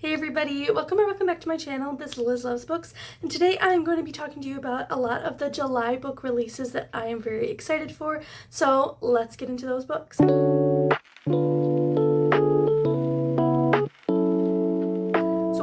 Hey everybody, welcome back to my channel. This is Liz Loves Books, and today I'm going to be talking to you about a lot of the July book releases that I am very excited for. So let's get into those books. So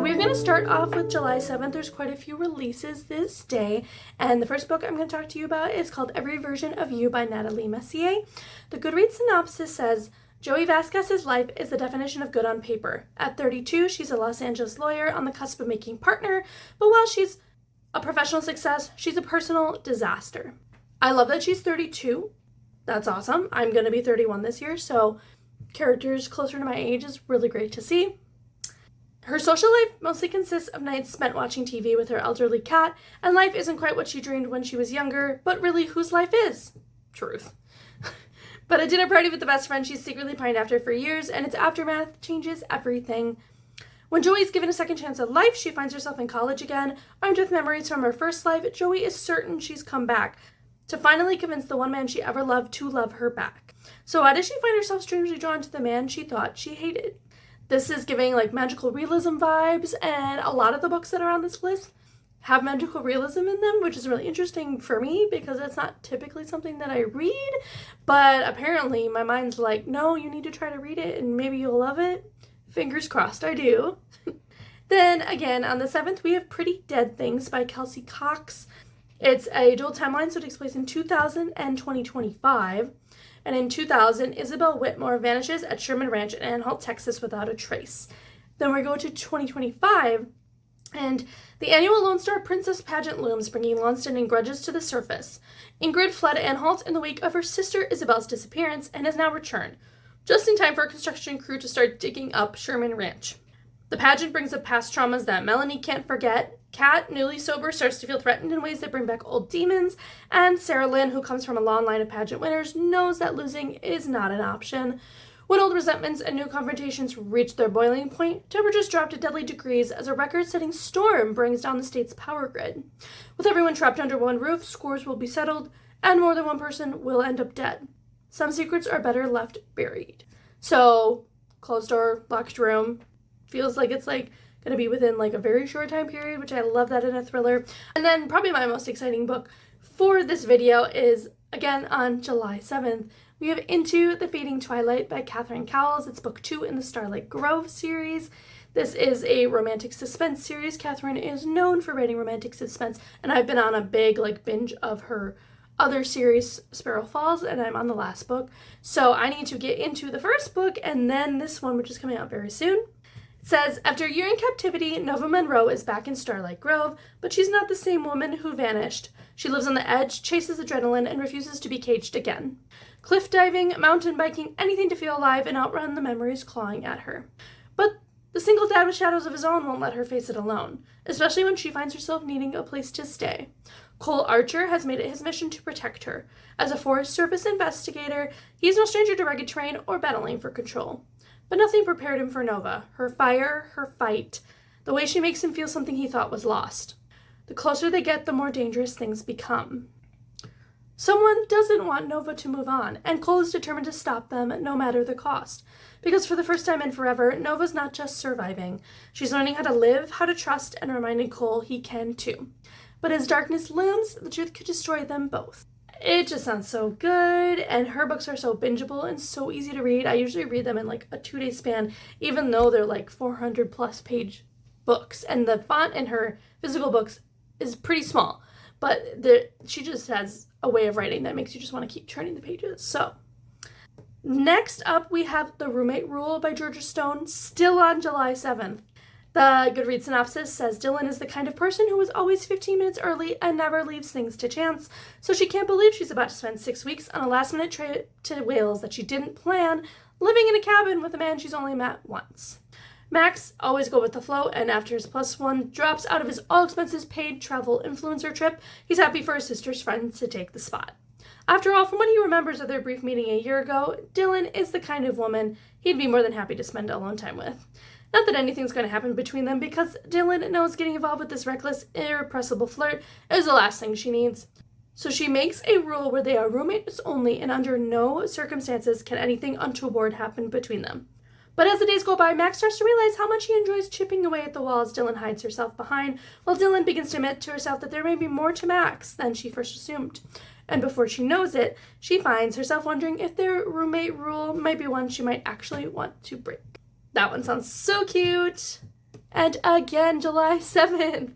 we're going to start off with July 7th. There's quite a few releases this day, and the first book I'm going to talk to you about is called Every Version of You by Natalie Messier. The Goodreads synopsis says, Joey Vasquez's life is the definition of good on paper. At 32, she's a Los Angeles lawyer on the cusp of making partner, but while she's a professional success, she's a personal disaster. I love that she's 32. That's awesome. I'm going to be 31 this year, so characters closer to my age is really great to see. Her social life mostly consists of nights spent watching TV with her elderly cat, and life isn't quite what she dreamed when she was younger, but really, whose life is? Truth. But a dinner party with the best friend she's secretly pined after for years, and its aftermath changes everything. When Joey's given a second chance at life, she finds herself in college again. Armed with memories from her first life, Joey is certain she's come back to finally convince the one man she ever loved to love her back. So why does she find herself strangely drawn to the man she thought she hated? This is giving like magical realism vibes, and a lot of the books that are on this list have magical realism in them, which is really interesting for me because it's not typically something that I read, but apparently my mind's like, no, you need to try to read it and maybe you'll love it. Fingers crossed I do. Then again, on the 7th, we have Pretty Dead Things by Kelsey Cox. It's a dual timeline, so it takes place in 2000 and 2025. And in 2000, Isabel Whitmore vanishes at Sherman Ranch in Anhalt, Texas without a trace. Then we go to 2025, and the annual Lone Star Princess pageant looms, bringing long-standing grudges to the surface. Ingrid fled Anhalt in the wake of her sister Isabel's disappearance and has now returned, just in time for a construction crew to start digging up Sherman Ranch. The pageant brings up past traumas that Melanie can't forget. Kat, newly sober, starts to feel threatened in ways that bring back old demons, and Sarah Lynn, who comes from a long line of pageant winners, knows that losing is not an option. When old resentments and new confrontations reach their boiling point, temperatures drop to deadly degrees as a record-setting storm brings down the state's power grid. With everyone trapped under one roof, scores will be settled, and more than one person will end up dead. Some secrets are better left buried. So, closed door, locked room, feels like it's going to be within a very short time period, which I love that in a thriller. And then probably my most exciting book for this video is, again, on July 7th, we have Into the Fading Twilight by Catherine Cowles. It's book 2 in the Starlight Grove series. This is a romantic suspense series. Catherine is known for writing romantic suspense, and I've been on a big binge of her other series, Sparrow Falls, and I'm on the last book. So I need to get into the first book and then this one, which is coming out very soon. It says, after a year in captivity, Nova Monroe is back in Starlight Grove, but she's not the same woman who vanished. She lives on the edge, chases adrenaline, and refuses to be caged again. Cliff diving, mountain biking, anything to feel alive and outrun the memories clawing at her. But the single dad with shadows of his own won't let her face it alone, especially when she finds herself needing a place to stay. Cole Archer has made it his mission to protect her. As a Forest Service investigator, he's no stranger to rugged terrain or battling for control. But nothing prepared him for Nova. Her fire, her fight, the way she makes him feel something he thought was lost. The closer they get, the more dangerous things become. Someone doesn't want Nova to move on, and Cole is determined to stop them no matter the cost. Because for the first time in forever, Nova's not just surviving. She's learning how to live, how to trust, and reminding Cole he can too. But as darkness looms, the truth could destroy them both. It just sounds so good, and her books are so bingeable and so easy to read. I usually read them in a 2-day span, even though they're 400 plus page books, and the font in her physical books is pretty small, but she just has a way of writing that makes you just want to keep turning the pages. So next up, we have The Roommate Rule by Georgia Stone, still on July 7th. The Goodreads synopsis says Dylan is the kind of person who is always 15 minutes early and never leaves things to chance, so she can't believe she's about to spend 6 weeks on a last-minute trip to Wales that she didn't plan, living in a cabin with a man she's only met once. Max, always go with the flow, and after his +1 drops out of his all-expenses-paid travel influencer trip, he's happy for his sister's friend to take the spot. After all, from what he remembers of their brief meeting a year ago, Dylan is the kind of woman he'd be more than happy to spend alone time with. Not that anything's going to happen between them, because Dylan knows getting involved with this reckless, irrepressible flirt is the last thing she needs. So she makes a rule where they are roommates only, and under no circumstances can anything untoward happen between them. But as the days go by, Max starts to realize how much he enjoys chipping away at the walls Dylan hides herself behind, while Dylan begins to admit to herself that there may be more to Max than she first assumed. And before she knows it, she finds herself wondering if their roommate rule might be one she might actually want to break. That one sounds so cute! And again, July 7th,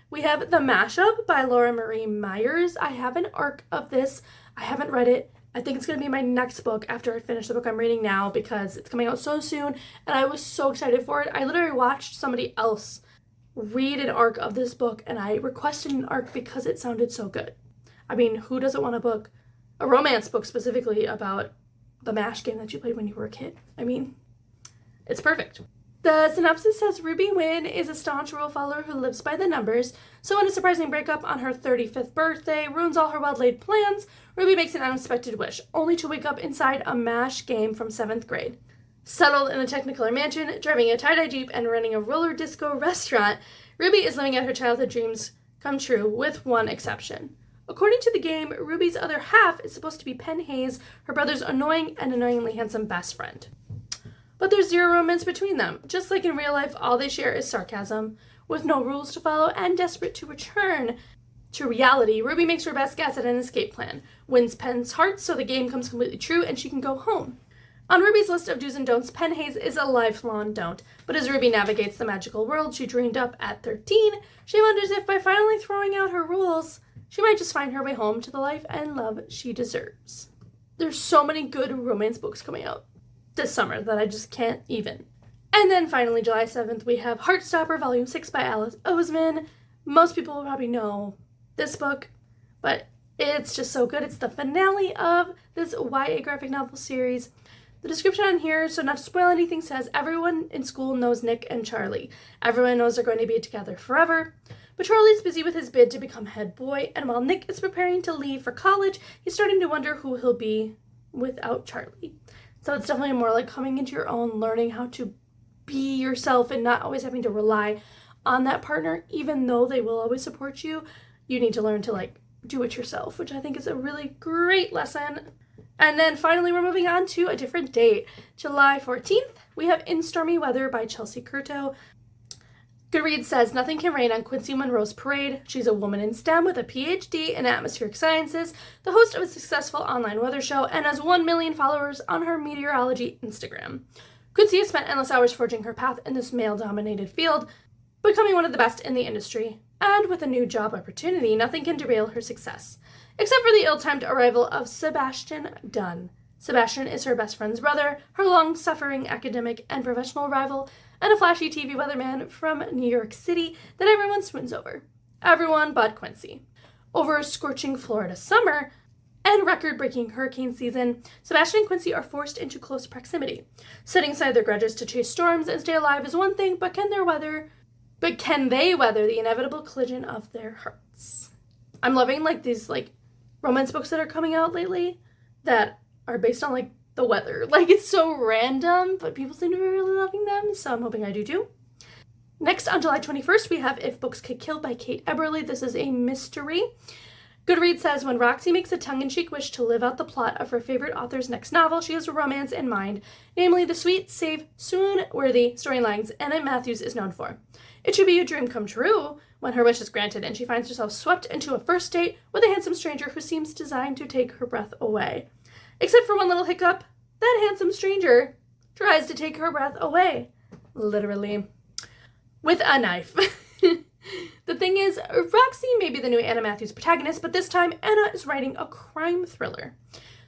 we have The Mashup by Laura Marie Myers. I have an arc of this. I haven't read it. I think it's going to be my next book after I finish the book I'm reading now because it's coming out so soon and I was so excited for it. I literally watched somebody else read an arc of this book and I requested an arc because it sounded so good. I mean, who doesn't want a romance book specifically about the MASH game that you played when you were a kid? I mean, it's perfect. The synopsis says Ruby Wynn is a staunch rule follower who lives by the numbers, so when a surprising breakup on her 35th birthday ruins all her well-laid plans, Ruby makes an unexpected wish, only to wake up inside a MASH game from 7th grade. Settled in a Technicolor mansion, driving a tie-dye Jeep, and running a roller disco restaurant, Ruby is living out her childhood dreams come true, with one exception. According to the game, Ruby's other half is supposed to be Penn Hayes, her brother's annoying and annoyingly handsome best friend. But there's zero romance between them. Just like in real life, all they share is sarcasm. With no rules to follow and desperate to return to reality, Ruby makes her best guess at an escape plan, wins Penn's heart so the game comes completely true and she can go home. On Ruby's list of do's and don'ts, Penn Hayes is a lifelong don't, but as Ruby navigates the magical world she dreamed up at 13, she wonders if by finally throwing out her rules, she might just find her way home to the life and love she deserves. There's so many good romance books coming out this summer that I just can't even. And then finally, July 7th, we have Heartstopper Volume 6 by Alice Oseman. Most people will probably know this book, but it's just so good. It's the finale of this YA graphic novel series. The description on here, so not to spoil anything, says everyone in school knows Nick and Charlie. Everyone knows they're going to be together forever. But Charlie's busy with his bid to become head boy, and while Nick is preparing to leave for college, he's starting to wonder who he'll be without Charlie. So it's definitely more like coming into your own, learning how to be yourself and not always having to rely on that partner, even though they will always support you. You need to learn to do it yourself, which I think is a really great lesson. And then finally, we're moving on to a different date. July 14th, we have In Stormy Weather by Chelsea Curto. Goodreads says nothing can rain on Quincy Monroe's parade. She's a woman in STEM with a PhD in atmospheric sciences, the host of a successful online weather show, and has 1 million followers on her meteorology Instagram. Quincy has spent endless hours forging her path in this male-dominated field, becoming one of the best in the industry. And with a new job opportunity, nothing can derail her success, except for the ill-timed arrival of Sebastian Dunn. Sebastian is her best friend's brother, her long-suffering academic and professional rival, and a flashy TV weatherman from New York City that everyone swoons over. Everyone but Quincy. Over a scorching Florida summer and record-breaking hurricane season, Sebastian and Quincy are forced into close proximity. Setting aside their grudges to chase storms and stay alive is one thing, but can they weather the inevitable collision of their hearts? I'm loving these romance books that are coming out lately that are based on the weather. It's so random, but people seem to be really loving them, so I'm hoping I do too. Next, on July 21st, we have If Books Could Kill by Kate Eberly. This is a mystery. Goodreads says when Roxy makes a tongue-in-cheek wish to live out the plot of her favorite author's next novel, she has a romance in mind, namely the sweet, safe, swoon-worthy storylines Anna Matthews is known for. It should be a dream come true when her wish is granted and she finds herself swept into a first date with a handsome stranger who seems designed to take her breath away. Except for one little hiccup, that handsome stranger tries to take her breath away. Literally. With a knife. The thing is, Roxy may be the new Anna Matthews protagonist, but this time Anna is writing a crime thriller.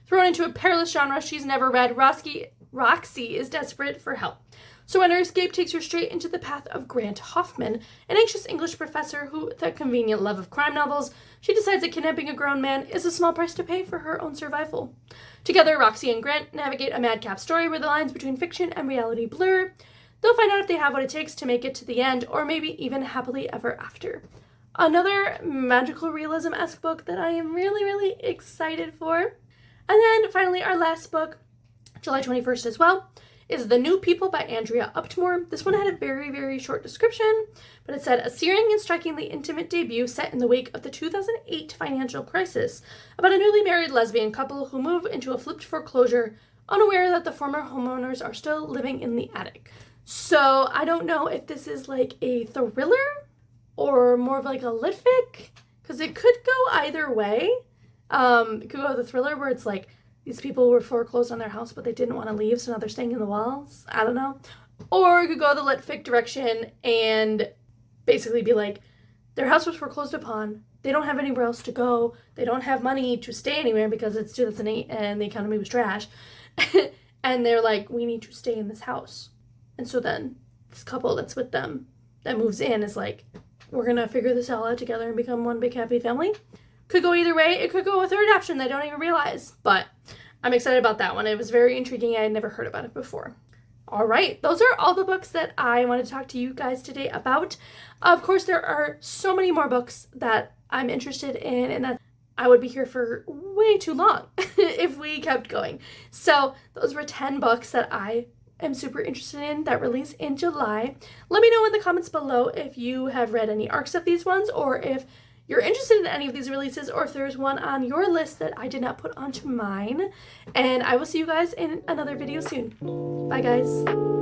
Thrown into a perilous genre she's never read, Roxy is desperate for help. So when her escape takes her straight into the path of Grant Hoffman, an anxious English professor who, with a convenient love of crime novels, she decides that kidnapping a grown man is a small price to pay for her own survival. Together, Roxy and Grant navigate a madcap story where the lines between fiction and reality blur. They'll find out if they have what it takes to make it to the end, or maybe even happily ever after. Another magical realism-esque book that I am really, really excited for. And then finally, our last book, July 21st as well, is The New People by Andrea Uptmore. This one had a very, very short description, but it said, a searing and strikingly intimate debut set in the wake of the 2008 financial crisis about a newly married lesbian couple who move into a flipped foreclosure unaware that the former homeowners are still living in the attic. So I don't know if this is like a thriller or more of like a lit fic, because it could go either way. It could go the thriller where it's like these people were foreclosed on their house but they didn't want to leave, so now they're staying in the walls. I don't know. Or it could go the lit fic direction and basically be like, their house was foreclosed upon, they don't have anywhere else to go, they don't have money to stay anywhere because it's 2008 and the economy was trash, and they're like, we need to stay in this house. And so then this couple that's with them that moves in is like, we're gonna figure this all out together and become one big happy family. Could go either way. It could go a third option they don't even realize, but I'm excited about that one. It was very intriguing. I had never heard about it before. All right, those are all the books that I want to talk to you guys today about. Of course, there are so many more books that I'm interested in and that I would be here for way too long if we kept going. So those were 10 books that I am super interested in that release in July. Let me know in the comments below if you have read any arcs of these ones, or if you're interested in any of these releases, or if there's one on your list that I did not put onto mine. And I will see you guys in another video soon. Bye, guys.